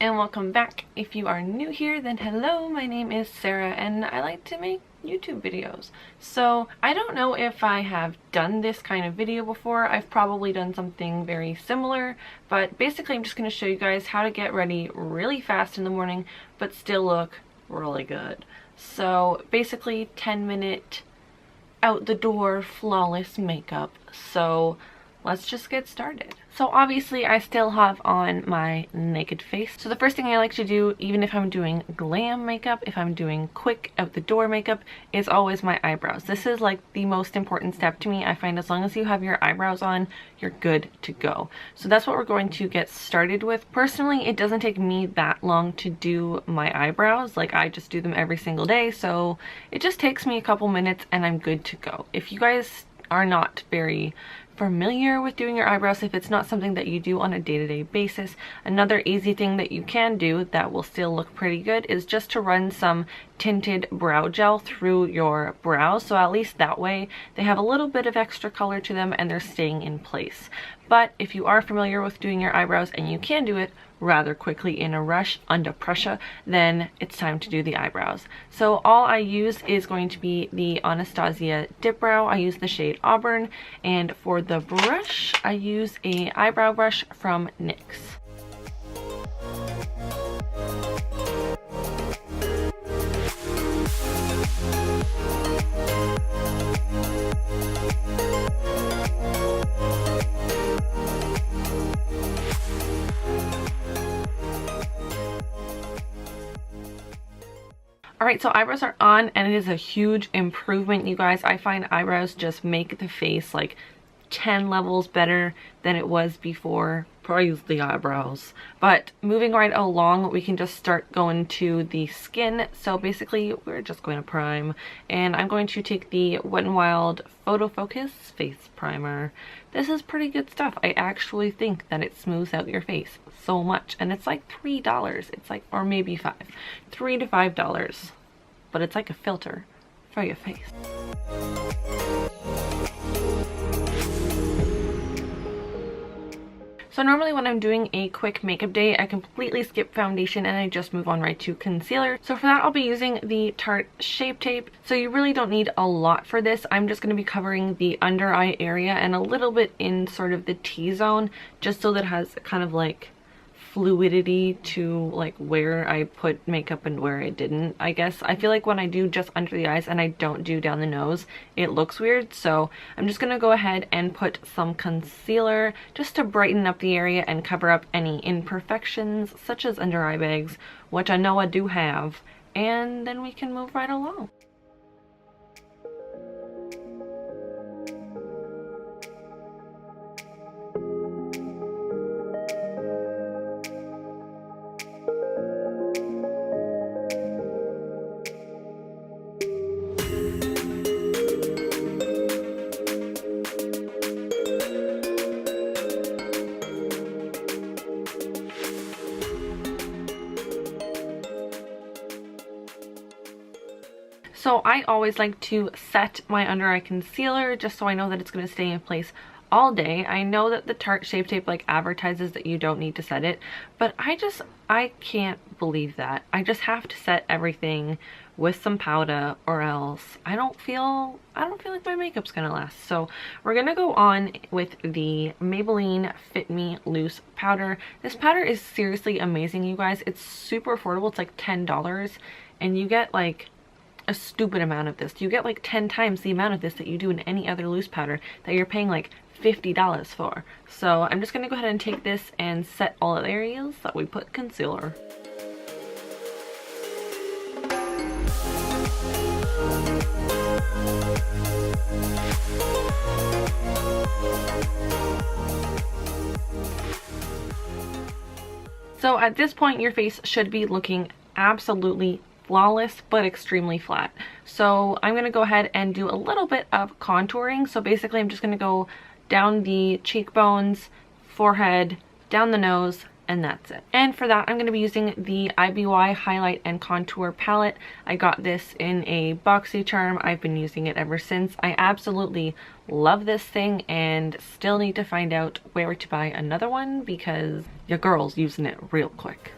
and welcome back. If you are new here, then hello, my name is Sarah and I like to make YouTube videos. So I don't know if I have done this kind of video before. I've probably done something very similar, but basically I'm just going to show you guys how to get ready really fast in the morning but still look really good. So basically 10-minute out the door flawless makeup. So let's just get started. So obviously I still have on my naked face. So the first thing I like to do, even if I'm doing glam makeup, if I'm doing quick out the door makeup, is always my eyebrows. This is like the most important step to me. I find as long as you have your eyebrows on, you're good to go. So that's what we're going to get started with. Personally, it doesn't take me that long to do my eyebrows. Like, I just do them every single day. So it just takes me a couple minutes and I'm good to go. If you guys are not very familiar with doing your eyebrows, if it's not something that you do on a day-to-day basis, another easy thing that you can do that will still look pretty good is just to run some tinted brow gel through your brows, so at least that way they have a little bit of extra color to them and they're staying in place. But if you are familiar with doing your eyebrows and you can do it rather quickly in a rush under pressure, then it's time to do the eyebrows. So all I use is going to be the Anastasia Dipbrow. I use the shade Auburn, and for the brush I use a eyebrow brush from NYX. Alright, so eyebrows are on and it is a huge improvement, you guys. I find eyebrows just make the face like 10 levels better than it was before. Praise the eyebrows. But moving right along, we can just start going to the skin. So basically we're just going to prime, and I'm going to take the Wet n Wild Photofocus face primer. This is pretty good stuff. I actually think that it smooths out your face so much, and it's like $3. It's like, or maybe $5, $3 to $5, but it's like a filter for your face. So normally when I'm doing a quick makeup day, I completely skip foundation and I just move on right to concealer. So for that, I'll be using the Tarte Shape Tape. So you really don't need a lot for this. I'm just going to be covering the under eye area and a little bit in sort of the T-zone, just so that it has kind of like fluidity to like where I put makeup and where I didn't, I guess. I feel like when I do just under the eyes and I don't do down the nose, it looks weird. So I'm just gonna go ahead and put some concealer just to brighten up the area and cover up any imperfections such as under eye bags, which I know I do have, and then we can move right along. So I always like to set my under eye concealer just so I know that it's going to stay in place all day. I know that the Tarte Shape Tape like advertises that you don't need to set it, but I can't believe that. I just have to set everything with some powder, or else I don't feel like my makeup's gonna last. So we're gonna go on with the Maybelline Fit Me Loose powder. This powder is seriously amazing, you guys. It's super affordable. It's like $10 and you get like a stupid amount of this. You get like 10 times the amount of this that you do in any other loose powder that you're paying like $50 for. So I'm just gonna go ahead and take this and set all the areas that we put concealer. So at this point your face should be looking absolutely flawless but extremely flat. So I'm going to go ahead and do a little bit of contouring. So basically I'm just going to go down the cheekbones, forehead, down the nose, and that's it. And for that, I'm going to be using the IBY Highlight and Contour Palette. I got this in a BoxyCharm. I've been using it ever since. I absolutely love this thing and still need to find out where to buy another one because your girl's using it real quick.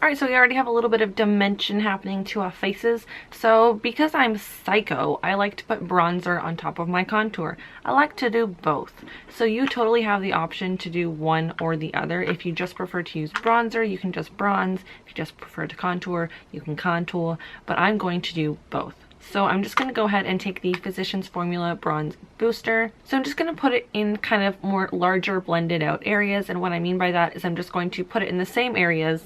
Alright, so we already have a little bit of dimension happening to our faces. So because I'm psycho, I like to put bronzer on top of my contour. I like to do both. So you totally have the option to do one or the other. If you just prefer to use bronzer, you can just bronze. If you just prefer to contour, you can contour. But I'm going to do both. So I'm just going to go ahead and take the Physicians Formula Bronze Booster. So I'm just going to put it in kind of more larger blended out areas. And what I mean by that is I'm just going to put it in the same areas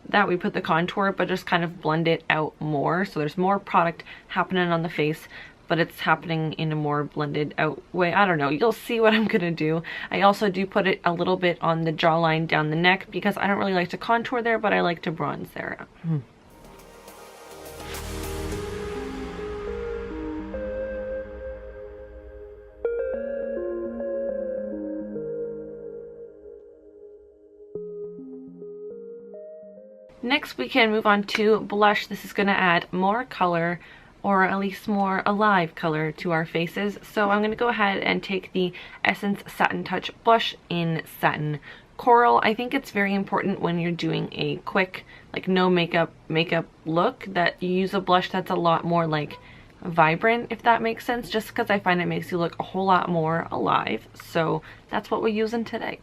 that we put the contour, but just kind of blend it out more. So there's more product happening on the face, but it's happening in a more blended out way. I don't know. You'll see what I'm going to do. I also do put it a little bit on the jawline down the neck because I don't really like to contour there, but I like to bronze there. Next we can move on to blush. This is going to add more color, or at least more alive color to our faces. So I'm going to go ahead and take the Essence Satin Touch blush in Satin Coral. I think it's very important when you're doing a quick, like no makeup look, that you use a blush that's a lot more like vibrant, if that makes sense, just because I find it makes you look a whole lot more alive. So that's what we're using today.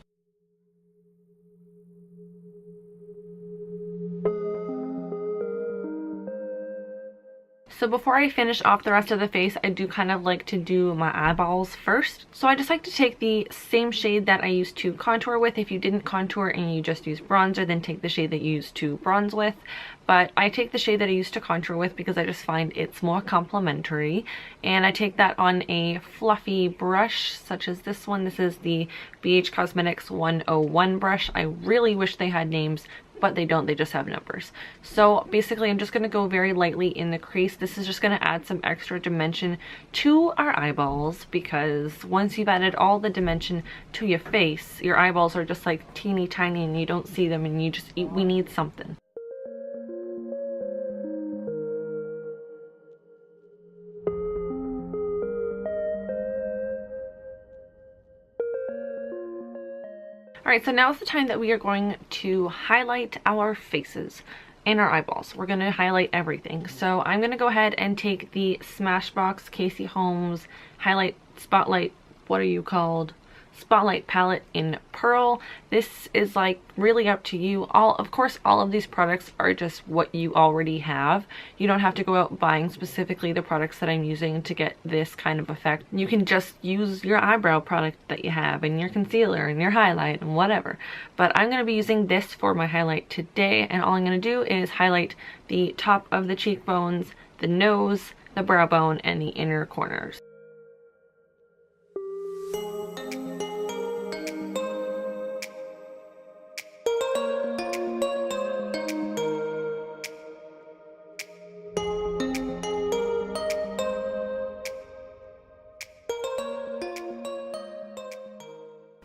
So before I finish off the rest of the face, I do kind of like to do my eyeballs first. So I just like to take the same shade that I used to contour with. If you didn't contour and you just use bronzer, then take the shade that you used to bronze with. But I take the shade that I used to contour with because I just find it's more complementary. And I take that on a fluffy brush such as this one. This is the BH Cosmetics 101 brush. I really wish they had names, but they don't, they just have numbers. So basically I'm just going to go very lightly in the crease. This is just going to add some extra dimension to our eyeballs, because once you've added all the dimension to your face, your eyeballs are just like teeny tiny and you don't see them, and we need something. Alright, so now is the time that we are going to highlight our faces and our eyeballs. We're going to highlight everything. So I'm going to go ahead and take the Smashbox Casey Holmes Highlight Spotlight, what are you called? Spotlight palette in Pearl. This is like really up to you. Of course, all of these products are just what you already have. You don't have to go out buying specifically the products that I'm using to get this kind of effect. You can just use your eyebrow product that you have, and your concealer and your highlight and whatever. But I'm going to be using this for my highlight today, and all I'm going to do is highlight the top of the cheekbones, the nose, the brow bone, and the inner corners.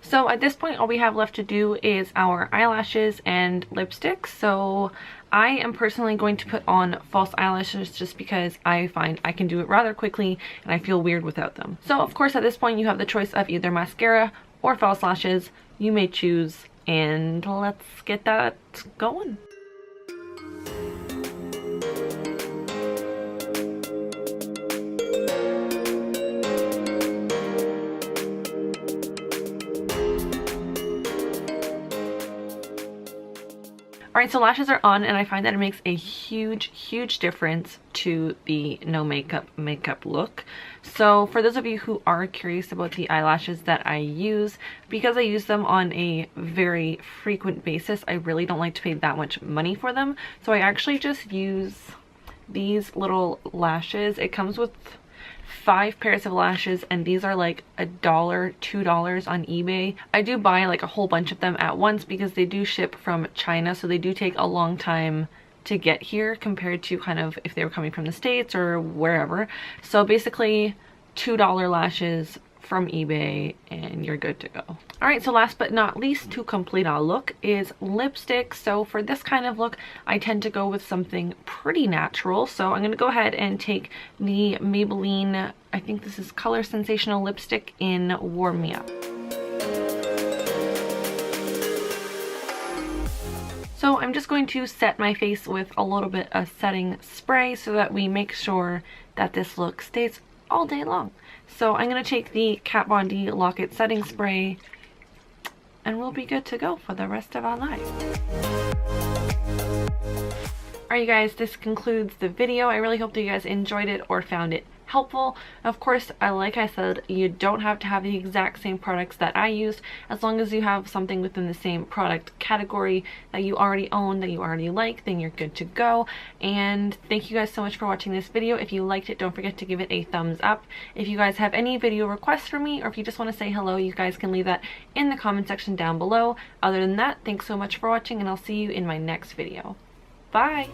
So at this point, all we have left to do is our eyelashes and lipstick. So I am personally going to put on false eyelashes just because I find I can do it rather quickly and I feel weird without them. So of course, at this point, you have the choice of either mascara or false lashes. You may choose, and let's get that going. Alright, so lashes are on, and I find that it makes a huge difference to the no makeup look. So for those of you who are curious about the eyelashes that I use, because I use them on a very frequent basis, I really don't like to pay that much money for them. So I actually just use these little lashes. It comes with 5 pairs of lashes, and these are like $1, $2 on eBay. I do buy like a whole bunch of them at once because they do ship from China, so they do take a long time to get here compared to kind of if they were coming from the States or wherever. So basically $2 lashes from eBay and you're good to go. Alright, so last but not least, to complete our look is lipstick. So for this kind of look, I tend to go with something pretty natural. So I'm going to go ahead and take the Maybelline, I think this is Color Sensational lipstick in Warm Me Up. So I'm just going to set my face with a little bit of setting spray so that we make sure that this look stays all day long. So I'm going to take the Kat Von D Lock It setting spray and we'll be good to go for the rest of our lives. Alright you guys, this concludes the video. I really hope that you guys enjoyed it or found it helpful. Of course, like I said, you don't have to have the exact same products that I used. As long as you have something within the same product category that you already own, that you already like, then you're good to go. And thank you guys so much for watching this video. If you liked it, don't forget to give it a thumbs up. If you guys have any video requests for me, or if you just want to say hello, you guys can leave that in the comment section down below. Other than that, thanks so much for watching, and I'll see you in my next video. Bye!